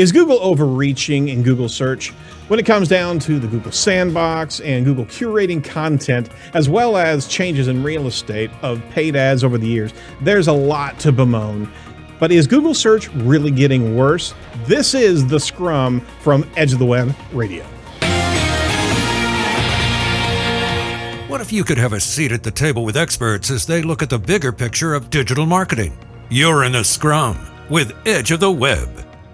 Is Google overreaching in Google search? When it comes down to the Google sandbox and Google curating content, as well as changes in real estate of paid ads over the years, there's a lot to bemoan. But is Google search really getting worse? This is the Scrum from Edge of the Web Radio. What if you could have a seat at the table with experts as they look at the bigger picture of digital marketing? You're in the Scrum with Edge of the Web.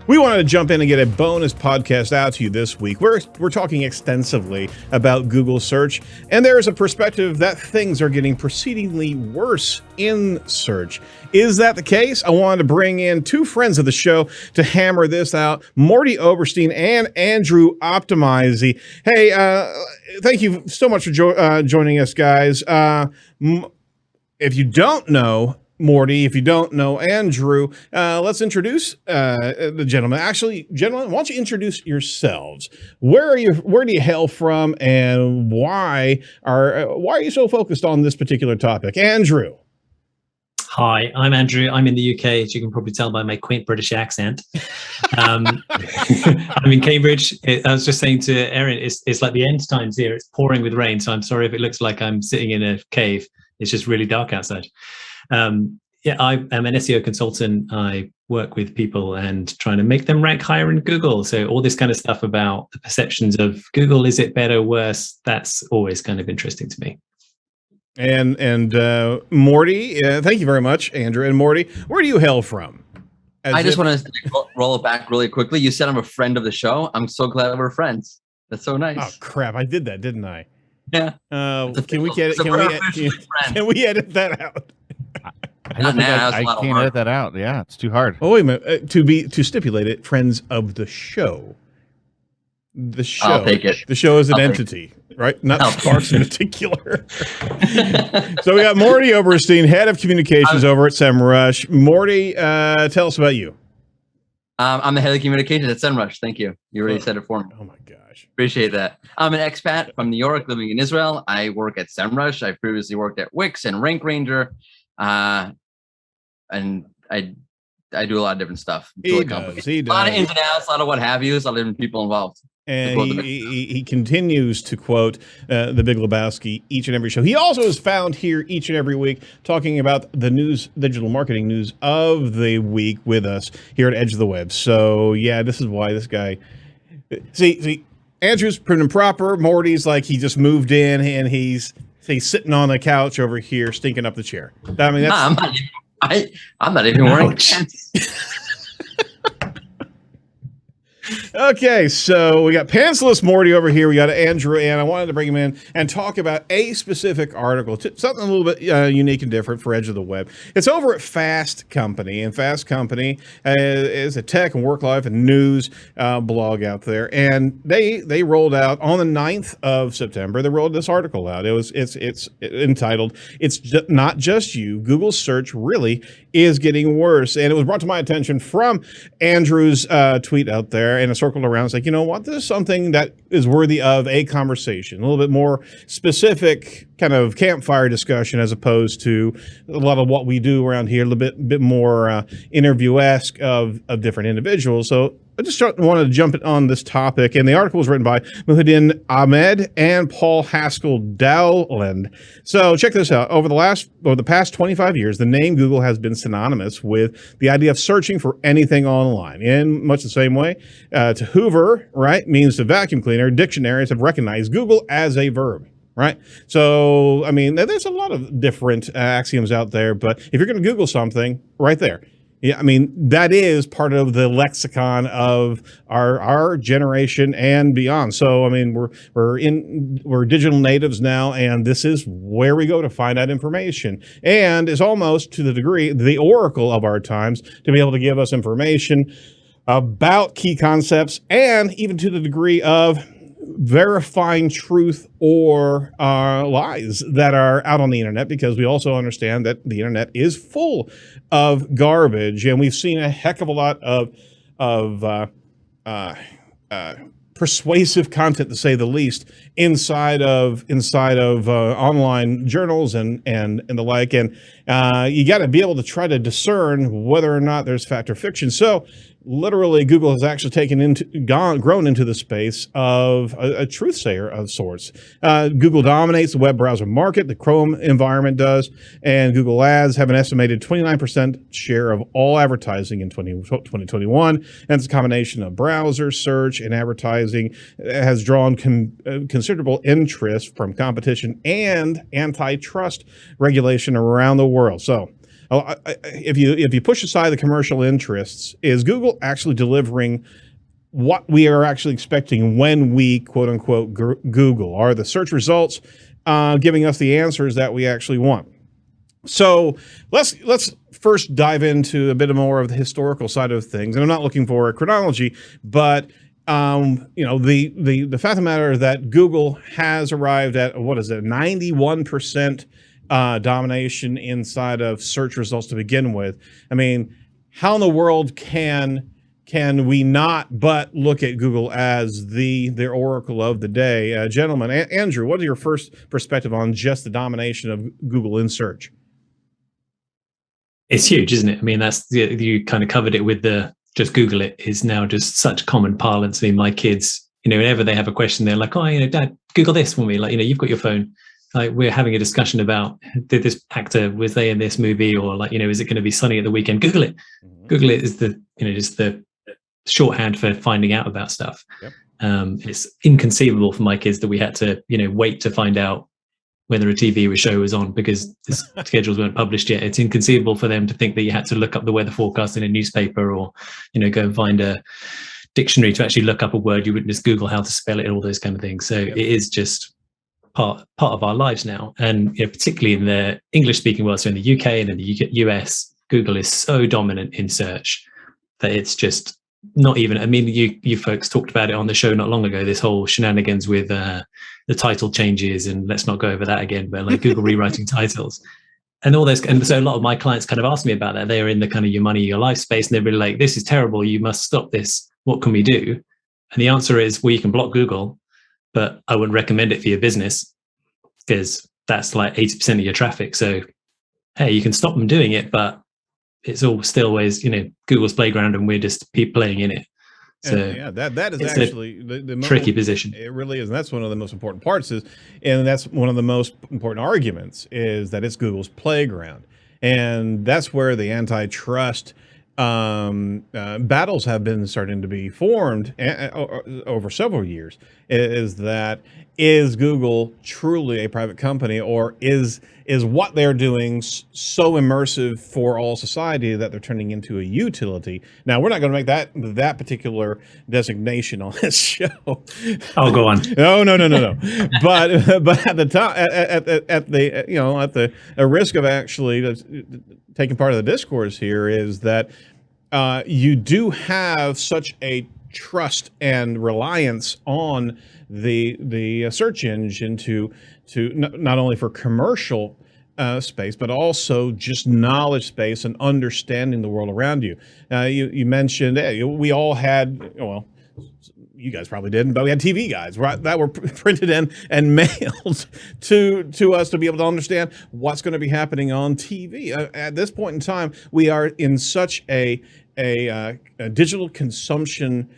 We wanted to jump in and get a bonus podcast out to you this week. We're talking extensively about Google search, and there is a perspective that things are getting proceedingly worse in search. Is that the case? I wanted to bring in two friends of the show to hammer this out, Morty Oberstein and Andrew Optimize. Hey, thank you so much for joining us, guys. If you don't know Morty, if you don't know Andrew, let's introduce the gentleman. Actually, gentlemen, why don't you introduce yourselves? Where do you hail from, and why are you so focused on this particular topic? Andrew. Hi, I'm Andrew. I'm in the UK, as you can probably tell by my quaint British accent. I'm in Cambridge. I was just saying to Erin, it's like the end times here. It's pouring with rain, so I'm sorry if it looks like I'm sitting in a cave. It's just really dark outside. I am an SEO consultant. I work with people and trying to make them rank higher in Google. So all this kind of stuff about the perceptions of Google, is it better, worse? That's always kind of interesting to me. And Morty, thank you very much, Andrew. And Morty, where do you hail from? I just want to roll it back really quickly. You said I'm a friend of the show. I'm so glad we're friends. That's so nice. Oh crap! I did that, didn't I? Yeah. Can we edit that out? I can't edit that out. Yeah, it's too hard. Oh wait a minute. To stipulate it, friends of the show. The show. I'll take it. The show is an entity, right? Not Sparks in particular. So we got Morty Oberstein, head of communications over at SEMrush. Morty, tell us about you. I'm the head of communications at SEMrush. Thank you. You already said it for me. Oh my gosh. Appreciate that. I'm an expat from New York living in Israel. I work at SEMrush. I previously worked at Wix and Rank Ranger. And I do a lot of different stuff. He does. A lot of ins and outs, a lot of what have you, a lot of different people involved. And he continues to quote The Big Lebowski each and every show. He also is found here each and every week talking about the news, digital marketing news of the week with us here at Edge of the Web. So yeah, this is why this guy. See, Andrew's prim and proper. Morty's like he just moved in and he's sitting on the couch over here, stinking up the chair. I mean, that's, I'm not even wearing pants. Okay, so we got pantsless Morty over here. We got Andrew, and I wanted to bring him in and talk about a specific article, something a little bit unique and different for Edge of the Web. It's over at Fast Company, and Fast Company is a tech and work life and news blog out there, and they rolled out on the 9th of September. They rolled this article out. It's entitled "It's Not Just You. Google Search Really Is Getting Worse," and it was brought to my attention from Andrew's tweet out there. And I circled around. It's like, you know what? This is something that is worthy of a conversation, a little bit more specific kind of campfire discussion as opposed to a lot of what we do around here, a little bit more interview-esque of different individuals. So I just wanted to jump on this topic, and the article was written by Muhyiddin Ahmed and Paul Haskell Dowland. So check this out. Over the past 25 years, the name Google has been synonymous with the idea of searching for anything online. In much the same way, to hoover, right, means to vacuum cleaner, dictionaries have recognized Google as a verb. Right. So, I mean, there's a lot of different axioms out there, but if you're going to Google something, right there. Yeah, I mean, that is part of the lexicon of our generation and beyond. So, I mean, we're digital natives now, and this is where we go to find out information. And it's almost to the degree the oracle of our times to be able to give us information about key concepts, and even to the degree of verifying truth or lies that are out on the internet, because we also understand that the internet is full of garbage, and we've seen a heck of a lot of persuasive content, to say the least, inside of online journals and the like, and you got to be able to try to discern whether or not there's fact or fiction. So literally Google has actually grown into the space of a truth sayer of sorts. Google dominates the web browser market. The Chrome environment does, and Google Ads have an estimated 29% share of all advertising in 2021. And it's a combination of browser, search, and advertising has drawn considerable interest from competition and antitrust regulation around the world. So, if you push aside the commercial interests, is Google actually delivering what we are actually expecting when we quote unquote Google? Are the search results giving us the answers that we actually want? So let's first dive into a bit more of the historical side of things. And I'm not looking for a chronology, but the fact of the matter is that Google has arrived at 91% domination inside of search results to begin with. I mean, how in the world can we not but look at Google as the oracle of the day? Gentlemen, Andrew, what is your first perspective on just the domination of Google in search? It's huge, isn't it? I mean, you kind of covered it with the just Google it is now just such common parlance. I mean, my kids, whenever they have a question, they're like, oh, Dad, Google this for me. Like, you've got your phone. Like, we're having a discussion about, did this actor, was they in this movie, or like, is it going to be sunny at the weekend? Google it. Mm-hmm. Google it is just the shorthand for finding out about stuff. Yep. It's inconceivable for my kids that we had to, wait to find out whether a TV show was on because the schedules weren't published yet. It's inconceivable for them to think that you had to look up the weather forecast in a newspaper, or, go and find a dictionary to actually look up a word. You wouldn't just Google how to spell it and all those kind of things. So It is just part of our lives now, and particularly in the English-speaking world, so in the UK and in the US, Google is so dominant in search that it's just not even. I mean, you folks talked about it on the show not long ago. This whole shenanigans with the title changes, and let's not go over that again. But like Google rewriting titles and all those, and so a lot of my clients kind of ask me about that. They are in the kind of your money, your life space, and they're really like, "This is terrible. You must stop this. What can we do?" And the answer is, well, you can block Google, but I wouldn't recommend it for your business because that's like 80% of your traffic. So, hey, you can stop them doing it, but it's all still always, Google's playground, and we're just playing in it. So yeah, that is actually the tricky position. It really is, and that's one of the most important parts. And that's one of the most important arguments is that it's Google's playground, and that's where the antitrust battles have been starting to be formed over several years. Is Google truly a private company, or is what they're doing so immersive for all society that they're turning into a utility? Now, we're not going to make that particular designation on this show. Oh, go on. No. but at the time, at the risk of actually taking part of the discourse here, is that you do have such a trust and reliance on the search engine to not only for commercial space, but also just knowledge space and understanding the world around you. You mentioned we all had, well, you guys probably didn't, but we had TV guides, right, that were printed and mailed to us to be able to understand what's going to be happening on TV. At this point in time, we are in such a digital consumption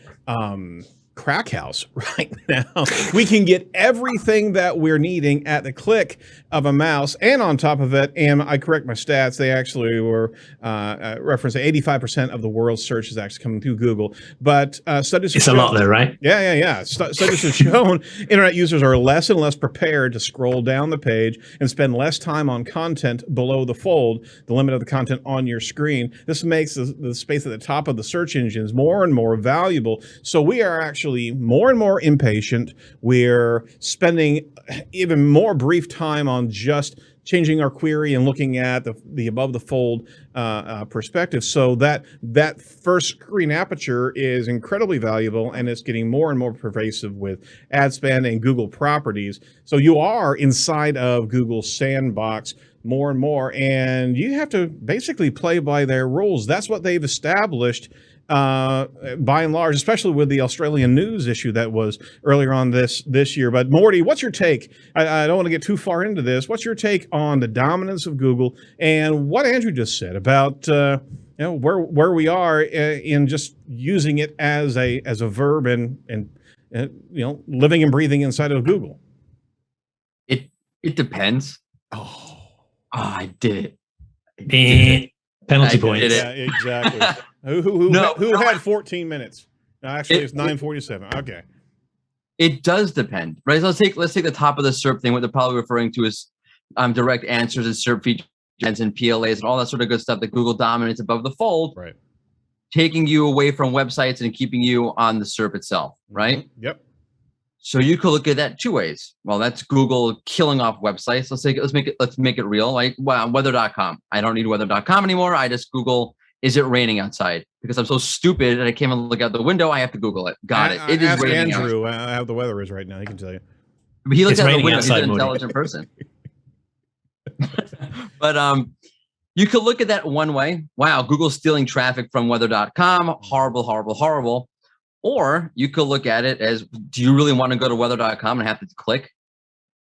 crack house right now. We can get everything that we're needing at the click of a mouse, and on top of it, and I correct my stats, they actually were referencing 85% of the world's search is actually coming through Google. But studies have shown, a lot there, right? Yeah. Studies have shown internet users are less and less prepared to scroll down the page and spend less time on content below the fold, the limit of the content on your screen. This makes the space at the top of the search engines more and more valuable. So we are actually more and more impatient. We're spending even more brief time on just changing our query and looking at the above the fold perspective. So that first screen aperture is incredibly valuable, and it's getting more and more pervasive with ad spend and Google properties. So you are inside of Google's sandbox more and more, and you have to basically play by their rules. That's what they've established by and large, especially with the Australian news issue that was earlier on this year. But Morty, what's your take? I don't want to get too far into this. What's your take on the dominance of Google and what Andrew just said about where we are in just using it as a verb and living and breathing inside of Google. It depends. Oh, I did it. Penalty points. Yeah, exactly. who had 14 minutes? No, actually, it's 9:47. Okay. It does depend, right? So let's take the top of the SERP thing. What they're probably referring to is direct answers and SERP features and PLAs and all that sort of good stuff that Google dominates above the fold, right? Taking you away from websites and keeping you on the SERP itself, right? Yep. So you could look at that two ways. Well, that's Google killing off websites. Let's make it real. Like, well, weather.com. I don't need weather.com anymore. I just Google, is it raining outside? Because I'm so stupid and I can't even look out the window. I have to Google it. Got it. It is raining. Andrew how the weather is right now. He can tell you. But he looks out the window. He's an intelligent person. But you could look at that one way. Wow, Google's stealing traffic from weather.com. Horrible, horrible, horrible. Or you could look at it as, do you really want to go to weather.com and have to click?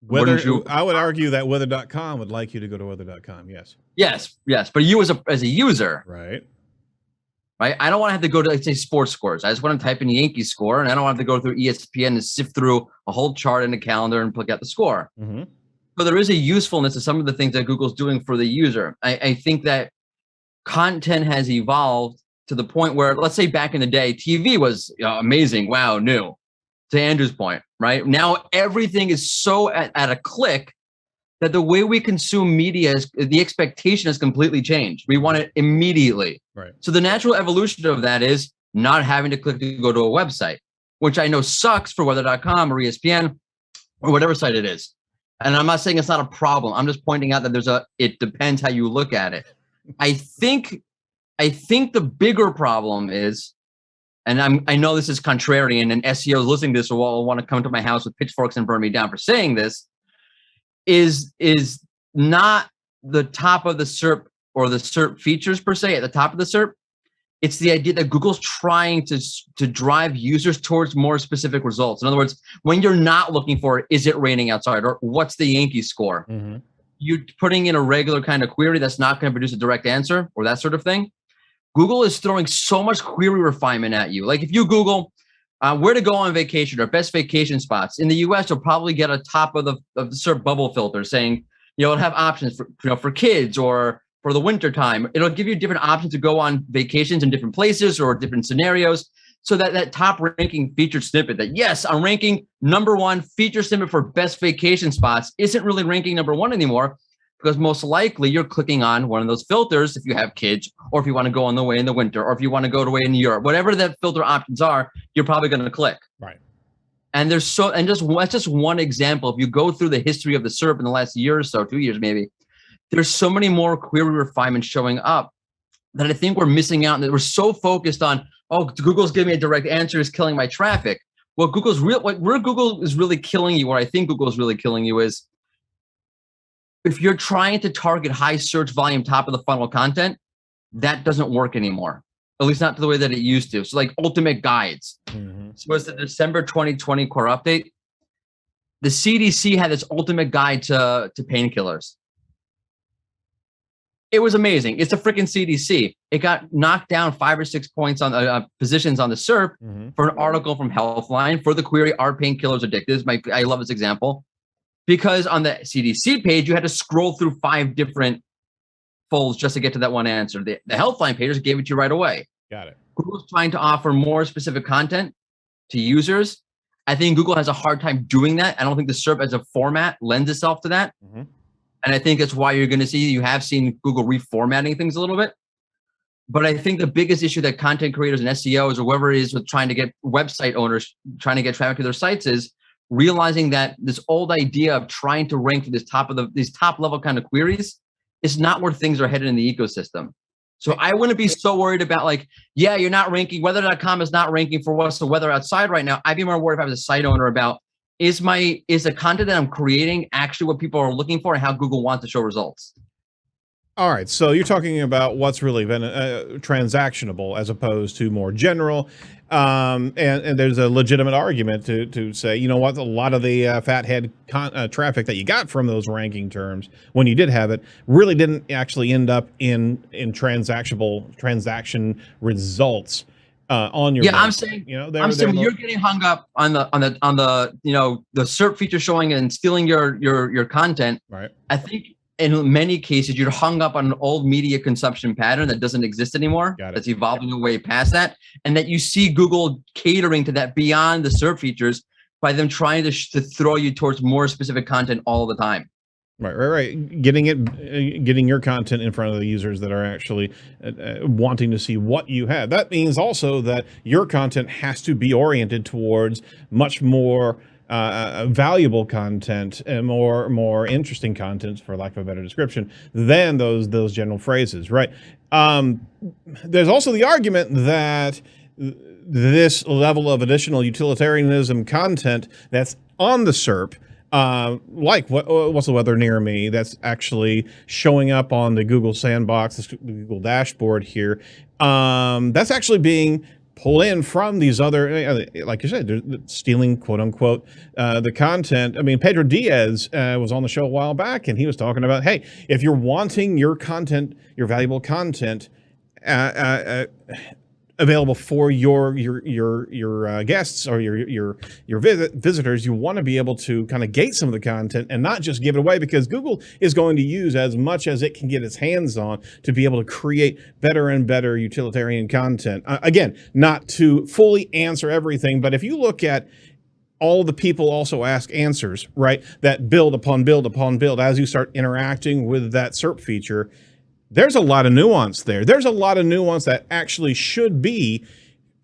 I would argue that weather.com would like you to go to weather.com. Yes. Yes. But you as a user, right? I don't want to have to go to, let's say, sports scores. I just want to type in Yankee score, and I don't want to go through ESPN and sift through a whole chart and a calendar and pick out the score. Mm-hmm. So there is a usefulness to some of the things that Google's doing for the user. I think that content has evolved to the point where, let's say back in the day, TV was amazing. Wow, new. To Andrew's point, right? Now everything is so at a click that the way we consume media the expectation has completely changed. We want it immediately. Right. So the natural evolution of that is not having to click to go to a website, which I know sucks for weather.com or ESPN or whatever site it is. And I'm not saying it's not a problem. I'm just pointing out that it depends how you look at it. I think the bigger problem is, and I know this is contrarian, and SEOs listening to this will want to come to my house with pitchforks and burn me down for saying this, is not the top of the SERP or the SERP features per se at the top of the SERP. It's the idea that Google's trying to drive users towards more specific results. In other words, when you're not looking for, is it raining outside, or what's the Yankee score? Mm-hmm. You're putting in a regular kind of query that's not going to produce a direct answer or that sort of thing. Google is throwing so much query refinement at you. Like if you Google where to go on vacation or best vacation spots in the US, you'll probably get a top of the SERP bubble filter saying, it'll have options for kids or for the winter time. It'll give you different options to go on vacations in different places or different scenarios. So that top ranking featured snippet that, yes, I'm ranking #1 feature snippet for best vacation spots isn't really ranking #1 anymore, because most likely you're clicking on one of those filters if you have kids, or if you want to go on the way in the winter, or if you want to go away in Europe, whatever the filter options are, you're probably going to click. Right. And that's just one example. If you go through the history of the SERP in the last year or so, 2 years maybe, there's so many more query refinements showing up that I think we're missing out. And that we're so focused on, Google's giving me a direct answer, is killing my traffic. Well, where Google is really killing you, or I think Google is really killing you, is if you're trying to target high search volume, top of the funnel content, that doesn't work anymore. At least not the way that it used to. So like ultimate guides. Mm-hmm. So was the December 2020 core update. The CDC had this ultimate guide to painkillers. It was amazing. It's a freaking CDC. It got knocked down 5 or 6 points on positions on the SERP for an article from Healthline for the query, are painkillers addictive? I love this example. Because on the CDC page, you had to scroll through 5 different folds just to get to that one answer. The Healthline pages gave it to you right away. Got it. Google's trying to offer more specific content to users. I think Google has a hard time doing that. I don't think the SERP as a format lends itself to that. Mm-hmm. And I think that's why you have seen Google reformatting things a little bit. But I think the biggest issue that content creators and SEOs or whoever it is with trying to get website owners, trying to get traffic to their sites is realizing that this old idea of trying to rank for these top level kind of queries is not where things are headed in the ecosystem. So I wouldn't be so worried about you're not ranking, weather.com is not ranking for what's the weather outside right now. I'd be more worried if I was a site owner about, is the content that I'm creating actually what people are looking for and how Google wants to show results? All right, so you're talking about what's really been transactionable as opposed to more general. And there's a legitimate argument to say, you know what, a lot of the fathead traffic that you got from those ranking terms when you did have it really didn't actually end up in transaction results on your. Yeah, website. I'm saying, I'm saying you're getting hung up on the the SERP feature showing and stealing your content. Right. I think in many cases you're hung up on an old media consumption pattern that doesn't exist anymore. That's evolving away past that, and that you see Google catering to that beyond the SERP features by them trying to throw you towards more specific content all the time. Right. Getting your content in front of the users that are actually wanting to see what you have. That means also that your content has to be oriented towards much more valuable content and more interesting content, for lack of a better description, than those general phrases. Right. There's also the argument that this level of additional utilitarianism content that's on the SERP, like what's the weather near me, that's actually showing up on the Google sandbox, the Google dashboard here, that's actually being pulled in from these other, like you said, they're stealing, quote unquote, the content. I mean, Pedro Diaz was on the show a while back, and he was talking about, hey, if you're wanting your content, your valuable content available for your guests or your visitors, you want to be able to kind of gate some of the content and not just give it away, because Google is going to use as much as it can get its hands on to be able to create better and better utilitarian content. Again, not to fully answer everything, but if you look at all the people also ask answers, right, that build upon build upon build as you start interacting with that SERP feature, there's a lot of nuance there. There's a lot of nuance that actually should be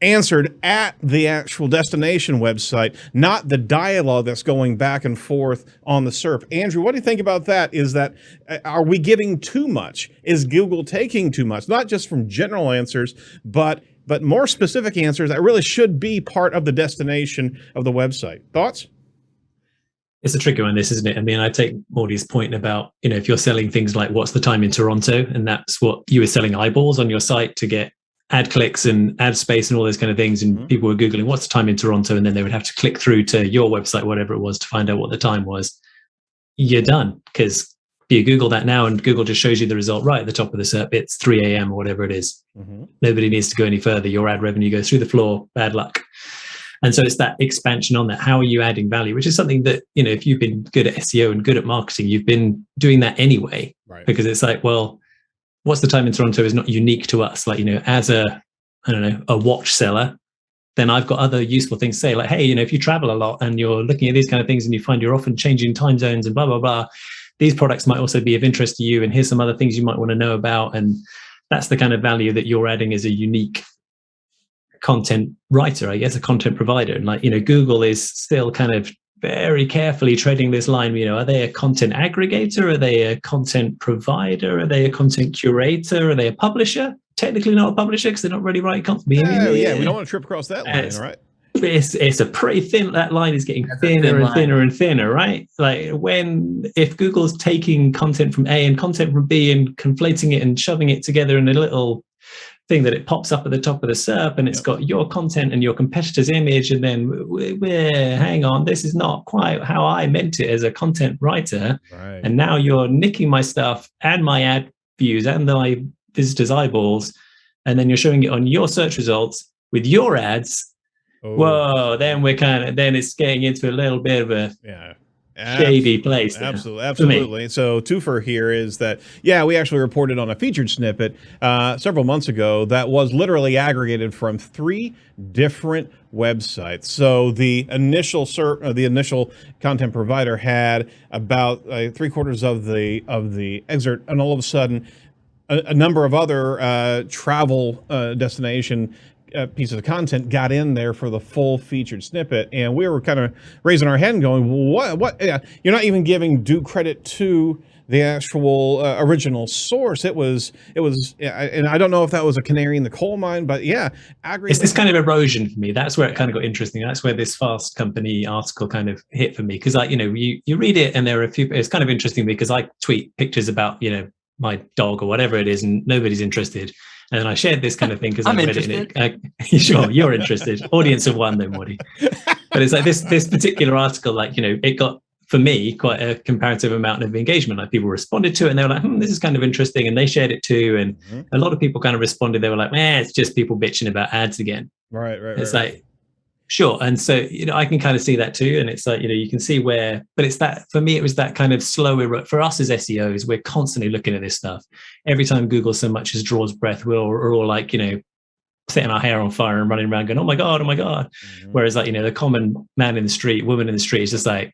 answered at the actual destination website, not the dialogue that's going back and forth on the SERP. Andrew, what do you think about that? Are we giving too much? Is Google taking too much? Not just from general answers, but more specific answers that really should be part of the destination of the website. Thoughts? It's a tricky one, this, isn't it? I mean, I take Morty's point about, if you're selling things like what's the time in Toronto, and that's what you were selling eyeballs on your site to get ad clicks and ad space and all those kind of things. And people were Googling what's the time in Toronto, and then they would have to click through to your website, whatever it was, to find out what the time was. You're done, because you Google that now and Google just shows you the result right at the top of the SERP. It's 3 a.m. or whatever it is. Nobody needs to go any further. Your ad revenue goes through the floor. Bad luck. And so it's that expansion on that. How are you adding value? Which is something that, if you've been good at SEO and good at marketing, you've been doing that anyway. Right. Because it's like, well, what's the time in Toronto is not unique to us. Like, as a watch seller, then I've got other useful things to say. Like, hey, if you travel a lot and you're looking at these kind of things and you find you're often changing time zones and blah, blah, blah, these products might also be of interest to you. And here's some other things you might want to know about. And that's the kind of value that you're adding as a unique content writer, I guess, a content provider. And Google is still kind of very carefully treading this line. Are they a content aggregator? Are they a content provider? Are they a content curator? Are they a publisher? Technically not a publisher, because they're not really writing content. We don't want to trip across that line, right? It's a pretty thin, that line is getting thinner and thinner and thinner, right? Like if Google's taking content from A and content from B and conflating it and shoving it together in a little thing that it pops up at the top of the SERP, and it's got your content and your competitor's image, and then hang on, this is not quite how I meant it as a content writer. Right. And now you're nicking my stuff and my ad views and my visitors' eyeballs, and then you're showing it on your search results with your ads. Oh. Whoa, then it's getting into a little bit of a shady place. Absolutely. So twofer here is that, we actually reported on a featured snippet several months ago that was literally aggregated from 3 different websites. So the initial initial content provider had about 3/4 of the excerpt, and all of a sudden a number of other travel destination pieces of content got in there for the full featured snippet, and we were kind of raising our head and going, what you're not even giving due credit to the actual original source. It was and I don't know if that was a canary in the coal mine, but it's this kind of erosion for me. That's where it kind of got interesting. That's where this Fast Company article kind of hit for me, because you read it and there are a few, it's kind of interesting because I tweet pictures about my dog or whatever it is, and nobody's interested. And then I shared this kind of thing because I I'm read interested. it. Sure, you're interested. Audience of one, though, Morty. But it's like this particular article, like, it got, for me, quite a comparative amount of engagement. Like, people responded to it and they were like, this is kind of interesting. And they shared it too. And a lot of people kind of responded. They were like, it's just people bitching about ads again. Right. It's like, sure. And so, I can kind of see that too. And it's like, you can see where, but it's that, for me, it was that kind of slow, for us as SEOs, we're constantly looking at this stuff. Every time Google so much as draws breath, we're all like, setting our hair on fire and running around going, oh my God. Whereas like, the common man in the street, woman in the street is just like,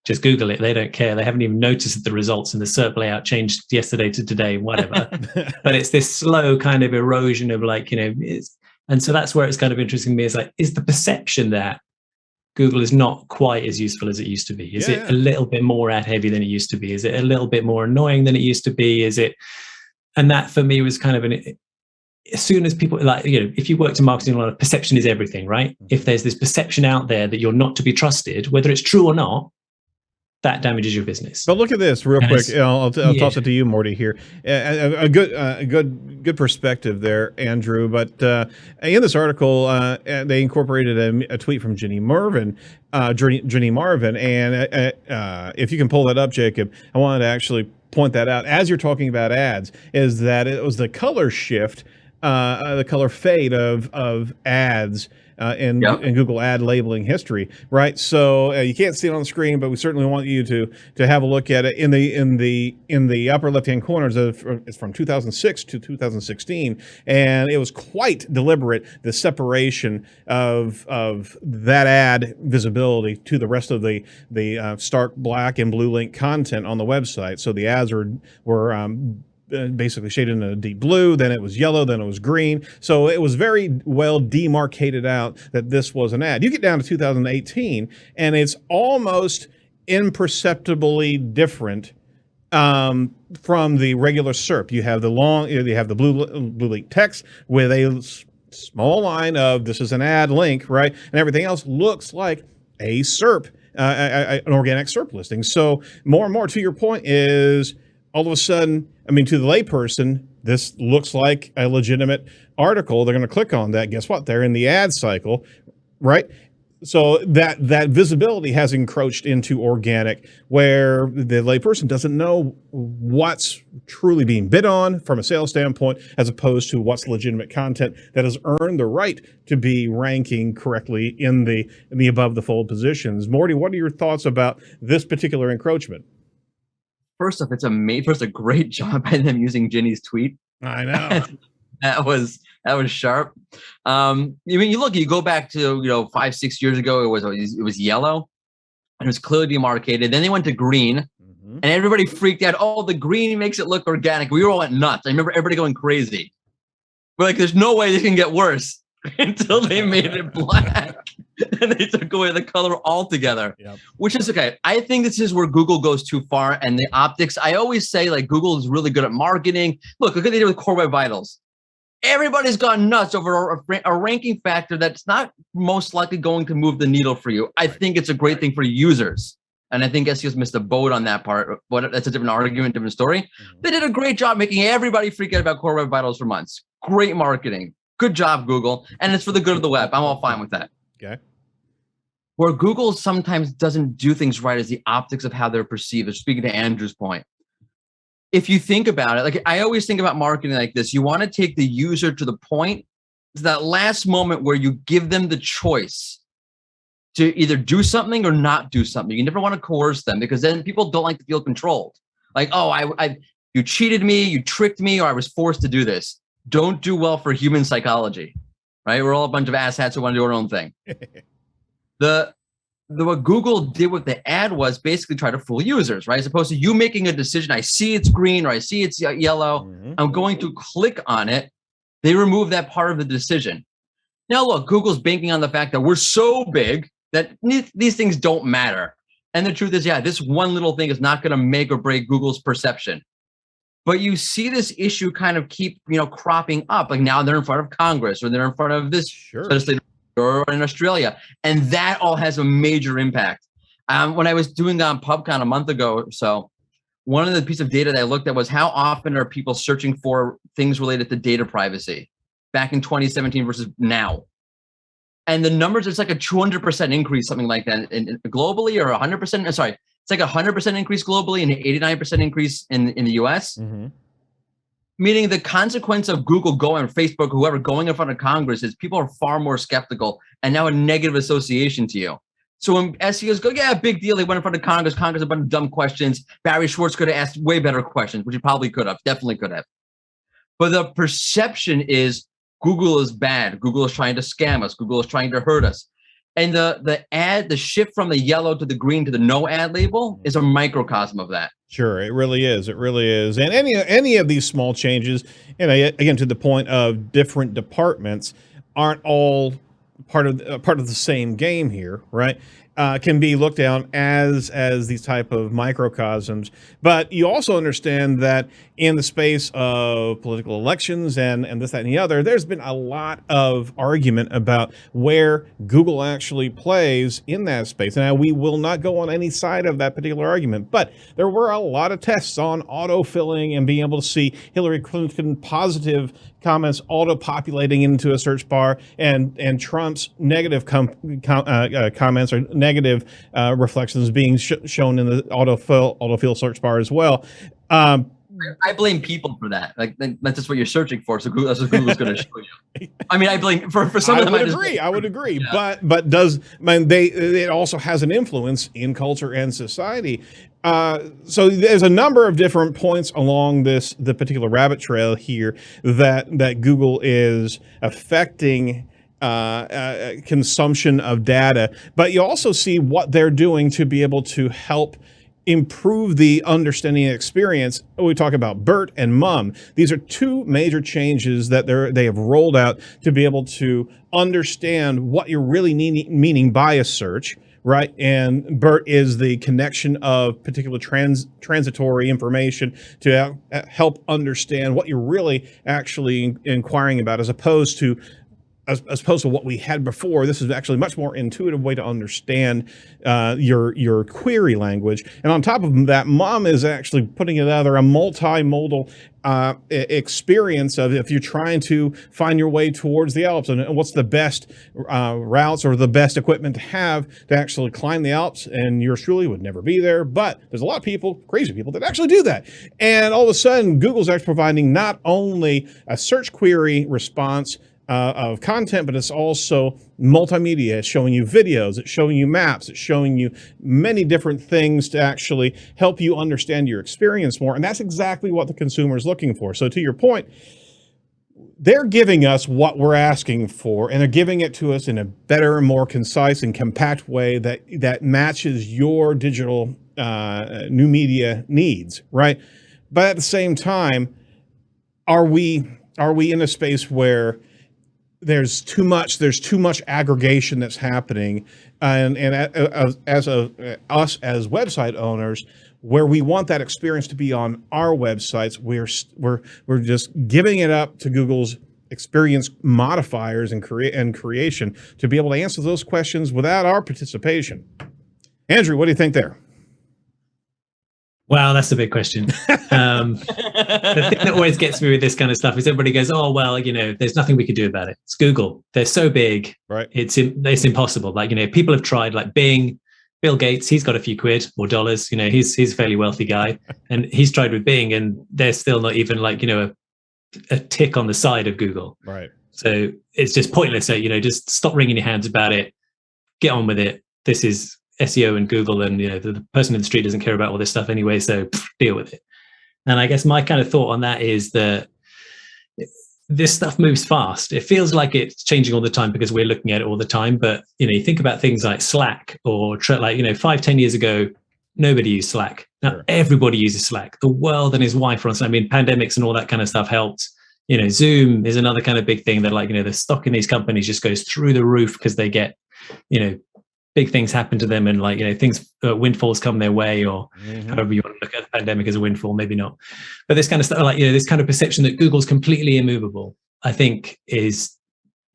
just Google it. They don't care. They haven't even noticed that the results in the SERP layout changed yesterday to today, whatever. But it's this slow kind of erosion of like, and so that's where it's kind of interesting to me, is like, is the perception that Google is not quite as useful as it used to be? Is it a little bit more ad heavy than it used to be? Is it a little bit more annoying than it used to be? And that for me was kind of as soon as people, like, if you worked in marketing, a lot of perception is everything, right? If there's this perception out there that you're not to be trusted, whether it's true or not, that damages your business. But look at this real quick. I'll toss it to you, Morty, here. A good perspective there, Andrew. But in this article, they incorporated a tweet from Jenny Marvin. And if you can pull that up, Jacob, I wanted to actually point that out as you're talking about ads, is that it was the color shift, the color fade of ads in Google ad labeling history, right? So you can't see it on the screen, but we certainly want you to have a look at it. In the upper left-hand corners, it's from 2006 to 2016, and it was quite deliberate, the separation of that ad visibility to the rest of the stark black and blue link content on the website. So the ads were basically shaded in a deep blue, then it was yellow, then it was green. So it was very well demarcated out that this was an ad. You get down to 2018, and it's almost imperceptibly different from the regular SERP. You have the blue link text with a small line of this is an ad link, right? And everything else looks like a SERP, an organic SERP listing. So more and more, to your point, is all of a sudden, to the layperson, this looks like a legitimate article. They're going to click on that. Guess what? They're in the ad cycle, right? So that visibility has encroached into organic, where the layperson doesn't know what's truly being bid on from a sales standpoint, as opposed to what's legitimate content that has earned the right to be ranking correctly in the above the fold positions. Morty, what are your thoughts about this particular encroachment? First off, it's a great job by them using Ginny's tweet. I know. that was sharp. You go back to 5-6 years ago, it was yellow, and it was clearly demarcated. Then they went to green, and everybody freaked out. Oh, the green makes it look organic. We all went nuts. I remember everybody going crazy. We're like, there's no way this can get worse, until they made it black. And they took away the color altogether, which is okay. I think this is where Google goes too far, and the optics. I always say, like, Google is really good at marketing. Look what they did with Core Web Vitals. Everybody's gone nuts over a ranking factor that's not most likely going to move the needle for you. I think it's a great thing for users, and I think SEOs missed a boat on that part. But that's a different argument, different story. They did a great job making everybody freak out about Core Web Vitals for months. Great marketing. Good job, Google. And it's for the good of the web. I'm all fine with that. Okay. Where Google sometimes doesn't do things right is the optics of how they're perceived. Speaking to Andrew's point, if you think about it, like, I always think about marketing like this. You want to take the user to the point, to that last moment where you give them the choice to either do something or not do something. You never want to coerce them, because then people don't like to feel controlled. Like, oh, you cheated me, you tricked me, or I was forced to do this. Don't do well for human psychology, right? We're all a bunch of asshats who want to do our own thing. What Google did with the ad was basically try to fool users, right? As opposed to you making a decision, I see it's green or I see it's yellow, I'm going to click on it. They remove that part of the decision. Now, look, Google's banking on the fact that we're so big that these things don't matter. And the truth is, this one little thing is not going to make or break Google's perception. But you see this issue kind of keep, cropping up. Like, now they're in front of Congress, or they're in front of this legislative, or in Australia, and that all has a major impact. When I was doing PubCon a month ago or so, one of the pieces of data that I looked at was how often are people searching for things related to data privacy back in 2017 versus now. And the numbers, it's like a 200% increase, something like that, globally, or 100%. Sorry, it's like a 100% increase globally and an 89% increase in the US. Mm-hmm. Meaning the consequence of Google going, or Facebook, whoever going in front of Congress is people are far more skeptical and now a negative association to you. So when SEOs go, yeah, big deal. They went in front of Congress. Congress had a bunch of dumb questions. Barry Schwartz could have asked way better questions, which he probably could have, definitely could have. But the perception is Google is bad. Google is trying to scam us. Google is trying to hurt us. And the shift from the yellow to the green to the no ad label is a microcosm of that. Sure, it really is. It really is. And any of these small changes, and again, to the point of different departments, aren't all part of the same game here, right? Can be looked at as these type of microcosms, but you also understand that in the space of political elections and this, that, and the other, there's been a lot of argument about where Google actually plays in that space. Now, we will not go on any side of that particular argument, but there were a lot of tests on auto-filling and being able to see Hillary Clinton positive comments auto-populating into a search bar, and Trump's negative comments or negative reflections being shown in the autofill search bar as well. I blame people for that. Like that's just what you're searching for. So that's what Google's going to show you. I mean, I blame for some of them. I would agree. Yeah. But it also has an influence in culture and society. So there's a number of different points along the particular rabbit trail here that Google is affecting consumption of data, but you also see what they're doing to be able to help improve the understanding and experience. We talk about BERT and MUM. These are two major changes that they have rolled out to be able to understand what you're really meaning by a search, right? And BERT is the connection of particular transitory information to help understand what you're really actually inquiring about, as opposed to what we had before. This is actually a much more intuitive way to understand your query language. And on top of that, MUM is actually putting together a multimodal experience of if you're trying to find your way towards the Alps and what's the best routes or the best equipment to have to actually climb the Alps. And yours truly would never be there, but there's a lot of people, crazy people, that actually do that. And all of a sudden, Google's actually providing not only a search query response of content, but it's also multimedia. It's showing you videos, it's showing you maps, it's showing you many different things to actually help you understand your experience more. And that's exactly what the consumer is looking for. So to your point, they're giving us what we're asking for, and they're giving it to us in a better, more concise and compact way that matches your digital new media needs, right? But at the same time, are we in a space where there's too much aggregation that's happening, and us as website owners, where we want that experience to be on our websites, we're just giving it up to Google's experience modifiers and creation to be able to answer those questions without our participation. Andrew, what do you think there? Wow, that's a big question. The thing that always gets me with this kind of stuff is everybody goes, "Oh, well, there's nothing we could do about it. It's Google. They're so big, right? It's impossible." Like, people have tried, like Bing. Bill Gates, he's got a few quid or dollars. He's a fairly wealthy guy, and he's tried with Bing, and they're still not even like a tick on the side of Google. Right. So it's just pointless. So just stop wringing your hands about it. Get on with it. This is SEO and Google, and the person in the street doesn't care about all this stuff anyway, so deal with it. And I guess my kind of thought on that is that this stuff moves fast. It feels like it's changing all the time because we're looking at it all the time. But you think about things like Slack or 5-10 years ago, nobody used Slack. Now Sure. Everybody uses Slack. The world and his wife are on Slack. I mean, pandemics and all that kind of stuff helped. Zoom is another kind of big thing that the stock in these companies just goes through the roof because they get big things happen to them, and things, windfalls come their way, or however you want to look at the pandemic as a windfall, maybe not. But this kind of stuff, this kind of perception that Google's completely immovable, I think is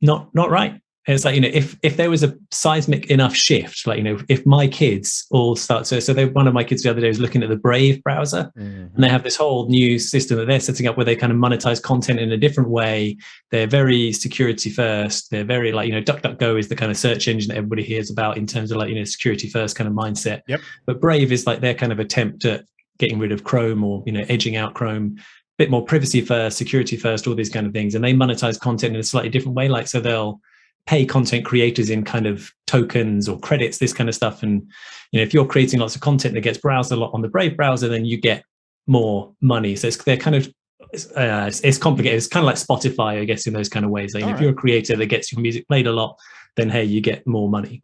not right. And it's like, if there was a seismic enough shift, like, if my kids all start, one of my kids the other day was looking at the Brave browser, and they have this whole new system that they're setting up where they kind of monetize content in a different way. They're very security first. They're very like, DuckDuckGo is the kind of search engine that everybody hears about in terms of like, security first kind of mindset. Yep. But Brave is like their kind of attempt at getting rid of Chrome or, edging out Chrome, bit more privacy first, security first, all these kind of things. And they monetize content in a slightly different way. Like, so they'll pay content creators in kind of tokens or credits, this kind of stuff. And, if you're creating lots of content that gets browsed a lot on the Brave browser, then you get more money. So it's complicated. It's kind of like Spotify, I guess, in those kind of ways. Like, if you're a creator that gets your music played a lot, then, hey, you get more money.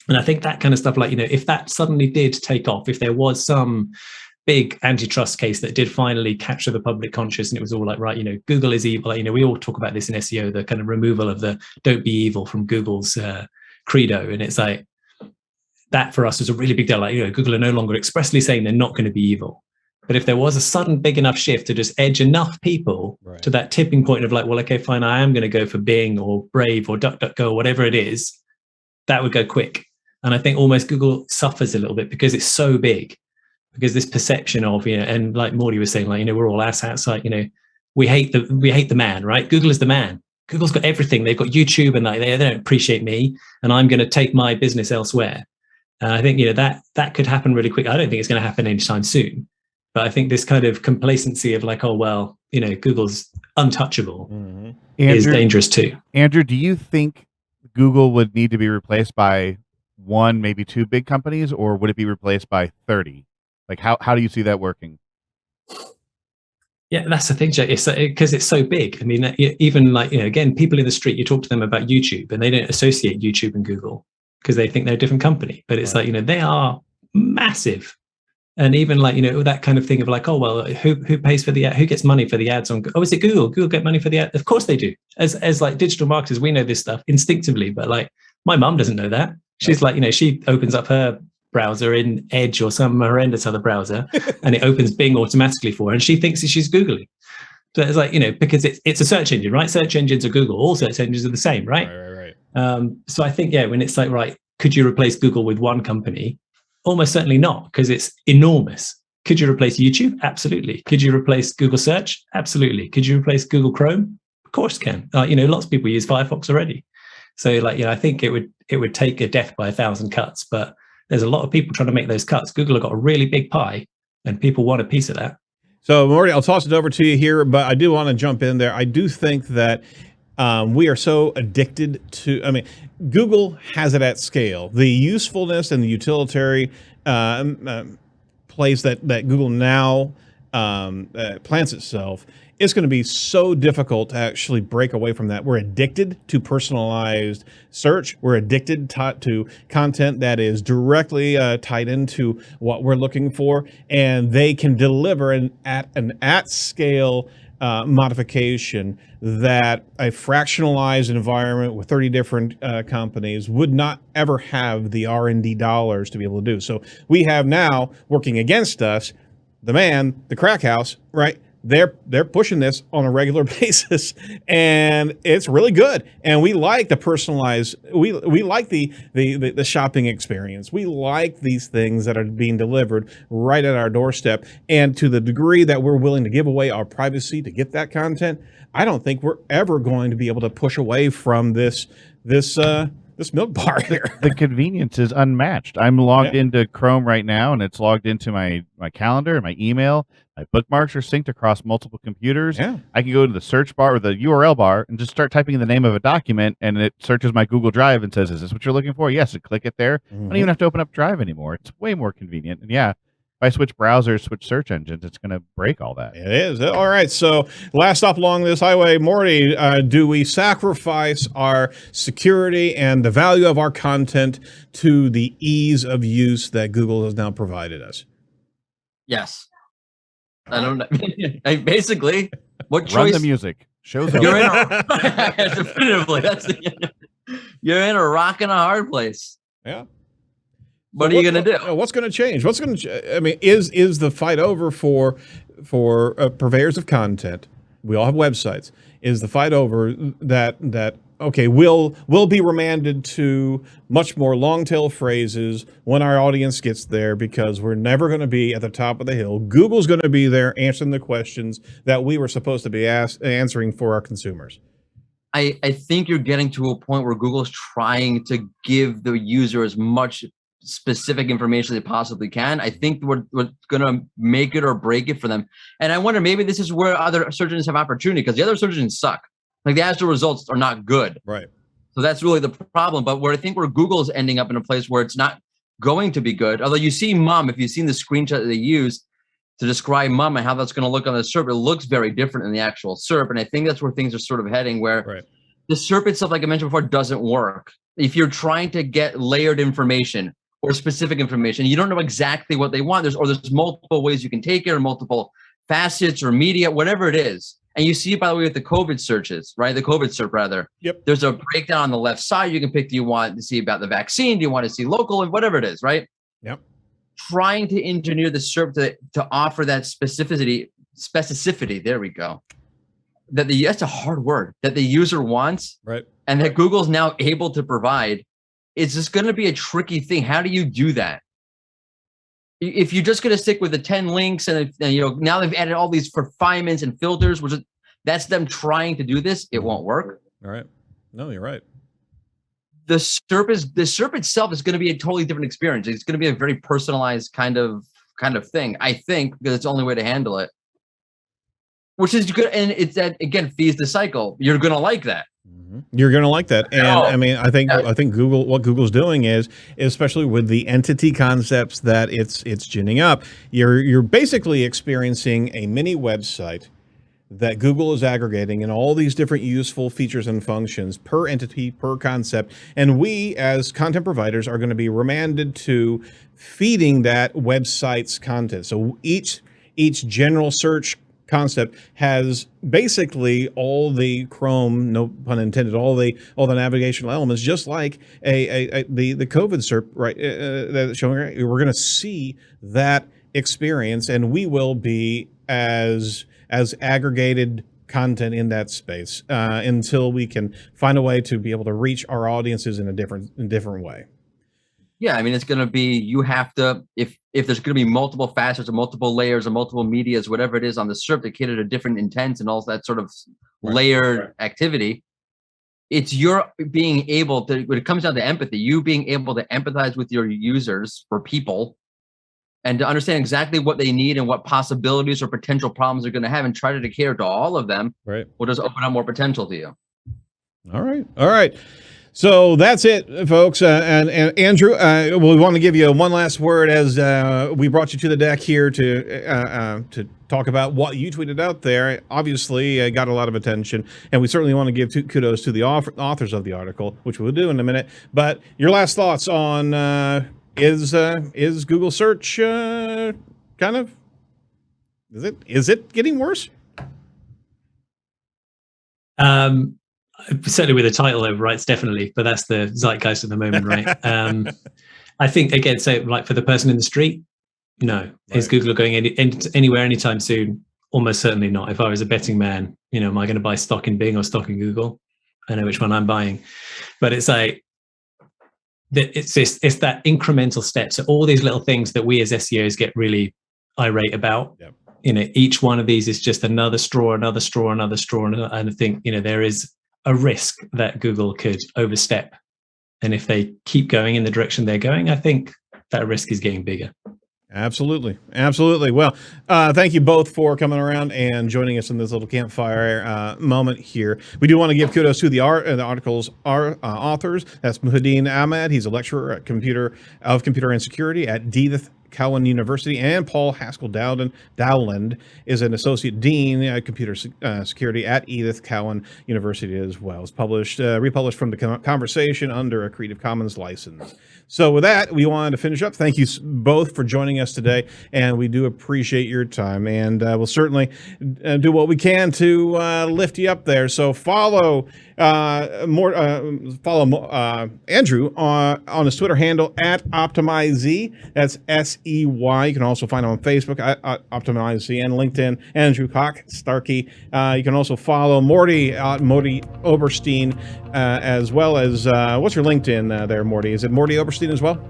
And I think that kind of stuff, like, if that suddenly did take off, if there was some big antitrust case that did finally capture the public conscious, and it was all like, right, Google is evil. Like, we all talk about this in SEO, the kind of removal of the "don't be evil" from Google's credo, and it's like that for us was a really big deal. Like, Google are no longer expressly saying they're not going to be evil, but if there was a sudden big enough shift to just edge enough people to that tipping point of like, well, okay, fine, I am going to go for Bing or Brave or DuckDuckGo, whatever it is, that would go quick. And I think almost Google suffers a little bit because it's so big. Because this perception of, and like Morty was saying, like, we're all asshats, like, we hate the man, right? Google is the man. Google's got everything. They've got YouTube, and like, they don't appreciate me, and I'm going to take my business elsewhere. And I think, that could happen really quick. I don't think it's going to happen anytime soon, but I think this kind of complacency of like, oh, well, Google's untouchable is dangerous too. Andrew, do you think Google would need to be replaced by one, maybe two big companies, or would it be replaced by 30? Like, how do you see that working? Yeah, that's the thing, Jay. It's because it's so big. I mean, even like, again, people in the street, you talk to them about YouTube and they don't associate YouTube and Google because they think they're a different company. But it's like, they are massive. And even like, that kind of thing of like, oh, well, who pays for the ad? Who gets money for the ads on? Oh, is it Google? Google get money for the ad? Of course they do. As like digital marketers, we know this stuff instinctively. But like, my mum doesn't know that. She's like, she opens up her browser in Edge or some horrendous other browser, and it opens Bing automatically for her, and she thinks that she's Googling. So it's like, because it's a search engine, right? Search engines are Google. All search engines are the same, right? Right. So I think, when it's like, right, could you replace Google with one company? Almost certainly not, because it's enormous. Could you replace YouTube? Absolutely. Could you replace Google Search? Absolutely. Could you replace Google Chrome? Of course you can. Lots of people use Firefox already. So like, I think it would take a death by 1,000 cuts, but there's a lot of people trying to make those cuts. Google have got a really big pie, and people want a piece of that. So, Morty, I'll toss it over to you here, but I do want to jump in there. I do think that we are so addicted to, Google has it at scale. The usefulness and the utilitarian place that Google now plants itself, it's going to be so difficult to actually break away from that. We're addicted to personalized search. We're addicted to content that is directly tied into what we're looking for, and they can deliver an at-scale modification that a fractionalized environment with 30 different companies would not ever have the R&D dollars to be able to do. So we have now working against us, the crack house, right? They're pushing this on a regular basis, and it's really good. And we like the personalized. We like the shopping experience. We like these things that are being delivered right at our doorstep. And to the degree that we're willing to give away our privacy to get that content, I don't think we're ever going to be able to push away from this milk bar here. The convenience is unmatched. I'm logged into Chrome right now, and it's logged into my calendar, my email. My bookmarks are synced across multiple computers. Yeah. I can go to the search bar or the URL bar and just start typing in the name of a document, and it searches my Google Drive and says, is this what you're looking for? Yes, and click it there. I don't even have to open up Drive anymore. It's way more convenient. And if I switch browsers, switch search engines, it's going to break all that. It is. All right. So last stop along this highway, Morty, do we sacrifice our security and the value of our content to the ease of use that Google has now provided us? Yes. I don't know. Basically, what choice? Run the music. Show's over. You're in definitively. You're in a rock and a hard place. Yeah. What are you going to do? What's going to change? What's going to? Is the fight over for purveyors of content? We all have websites. Is the fight over that okay, we'll be remanded to much more long tail phrases when our audience gets there, because we're never going to be at the top of the hill. Google's going to be there answering the questions that we were supposed to be answering for our consumers. I think you're getting to a point where Google's trying to give the user as much specific information they possibly can. I think we're going to make it or break it for them. And I wonder, maybe this is where other search engines have opportunity, because the other search engines suck. Like, the actual results are not good. Right. So that's really the problem. But where I think where Google is ending up in a place where it's not going to be good. Although you see mum, if you've seen the screenshot that they use to describe mum and how that's going to look on the SERP, it looks very different in the actual SERP. And I think that's where things are sort of heading, where the SERP itself, like I mentioned before, doesn't work. If you're trying to get layered information or specific information, you don't know exactly what they want. There's multiple ways you can take it, or multiple facets or media, whatever it is. And you see it, by the way, with the COVID searches, right? The COVID SERP, rather. Yep. There's a breakdown on the left side. You can pick, do you want to see about the vaccine? Do you want to see local? And whatever it is, right? Yep. Trying to engineer the SERP to offer that specificity, there we go. That's a hard word, that the user wants, right? And that Google's now able to provide. It's just going to be a tricky thing. How do you do that? If you're just going to stick with the 10 links and now they've added all these refinements and filters, that's them trying to do this, it won't work. All right. No, you're right. The SERP itself is going to be a totally different experience. It's going to be a very personalized kind of thing, I think, because it's the only way to handle it. Which is good, and it's that, again, feeds the cycle. You're going to like that. You're going to like that. And I mean, I think Google, what Google's doing is, especially with the entity concepts that it's ginning up, you're basically experiencing a mini website that Google is aggregating in all these different useful features and functions per entity, per concept. And we, as content providers, are going to be remanded to feeding that website's content. So each general search concept has basically all the Chrome, no pun intended, all the navigational elements, just like the COVID SERP, right? That's showing. We're going to see that experience, and we will be as aggregated content in that space until we can find a way to be able to reach our audiences in a different way. Yeah, I mean, it's going to be, you have to, if there's going to be multiple facets or multiple layers or multiple medias, whatever it is on the SERP that cater to different intents and all that sort of layered activity, it's your being able to, when it comes down to empathy, you being able to empathize with your users or people and to understand exactly what they need and what possibilities or potential problems they're going to have, and try to cater to all of them, will just open up more potential to you. All right. So that's it, folks. And Andrew, we want to give you one last word as we brought you to the deck here to talk about what you tweeted out there. Obviously, got a lot of attention, and we certainly want to give kudos to the authors of the article, which we'll do in a minute. But your last thoughts on is Google search kind of, is it getting worse? Certainly with the title over, right? It's definitely, but that's the zeitgeist at the moment, right? I think, again, so like for the person in the street, no. Right. Is Google going anywhere anytime soon? Almost certainly not. If I was a betting man, am I going to buy stock in Bing or stock in Google? I know which one I'm buying, but it's like, it's that incremental step. So all these little things that we as SEOs get really irate about, each one of these is just another straw, and I think, there is a risk that Google could overstep. And if they keep going in the direction they're going, I think that risk is getting bigger. Absolutely. Well, thank you both for coming around and joining us in this little campfire moment here. We do want to give kudos to the article's authors. That's Muhaddin Ahmed. He's a lecturer at computer and security at Edith Cowan University, and Paul Haskell Dowland is an associate dean at computer security at Edith Cowan University as well. It's republished from the Conversation under a Creative Commons license. So with that, we wanted to finish up. Thank you both for joining us today, and we do appreciate your time. And we'll certainly do what we can to lift you up there. So follow Andrew on his Twitter handle at OptimizeZ. That's XEY. You can also find him on Facebook, Optimize and LinkedIn, Andrew Koch, Starkey. You can also follow Morty, Morty Oberstein, as well as, what's your LinkedIn there, Morty? Is it Morty Oberstein as well?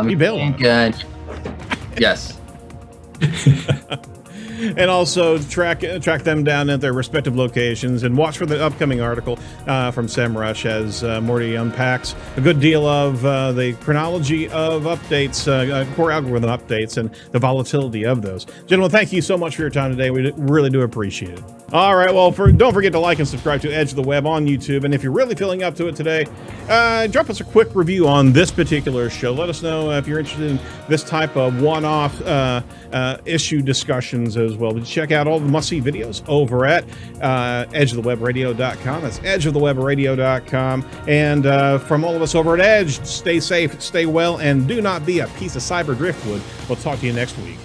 You bailed. Yes. And also track them down at their respective locations and watch for the upcoming article from SEMrush as Morty unpacks a good deal of the chronology of updates, core algorithm updates, and the volatility of those. Gentlemen, thank you so much for your time today. We really do appreciate it. All right, well, don't forget to like and subscribe to Edge of the Web on YouTube. And if you're really feeling up to it today, drop us a quick review on this particular show. Let us know if you're interested in this type of one-off issue discussions as well. Check out all the must-see videos over at edgeofthewebradio.com. That's edgeofthewebradio.com. And from all of us over at Edge, stay safe, stay well, and do not be a piece of cyber driftwood. We'll talk to you next week.